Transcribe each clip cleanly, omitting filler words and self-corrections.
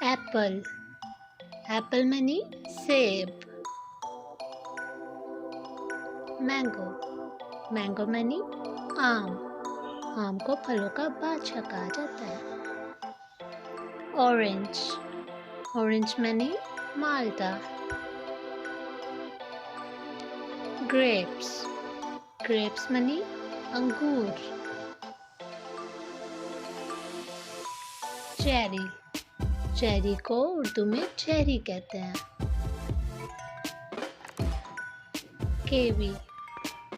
Apple, Apple money सेब। Mango, mango money आम, आम को फलों का बादशाह कहा जाता है। ऑरेंज, ऑरेंज मनी माल्टा। ग्रेप्स, ग्रेप्स मनी अंगूर। चेरी, चेरी को उर्दू में चेरी कहते हैं। केवी,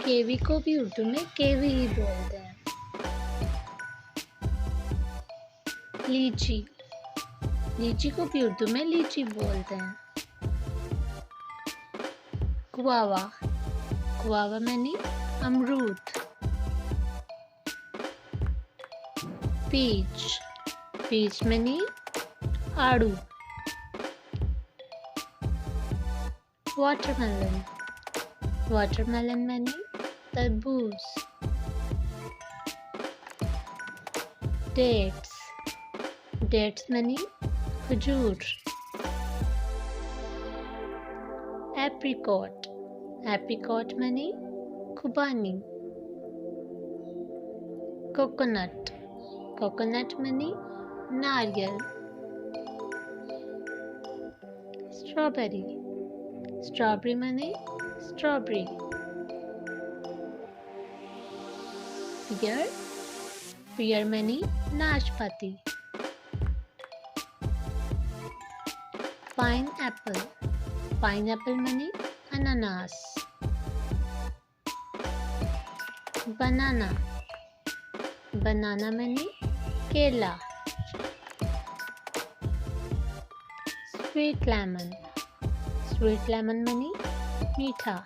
केवी को भी उर्दू में केवी ही बोलते हैं। लीची, लीची को भी उर्दू में लीची बोलते हैं। गुआवा, गुआवा मनी अमरूद। पीच, पीच मनी आड़ू। वाटरमेलन, वाटरमेलन मनी तरबूज। डेट्स, डेट्स मनी खजूर। एप्रिकॉट, एप्रिकॉट मनी खुबानी। कोकोनट, कोकोनट मनी नारियल। स्ट्रॉबेरी, स्ट्रॉबेरी मनी स्ट्रॉबेरी। पियर, पियर मनी नाशपाती। पाइनएप्पल, पाइनएप्पल मनी अनानास। बनाना, बनाना मनी केला। स्वीट लेमन, स्वीट लेमन मनी मीठा।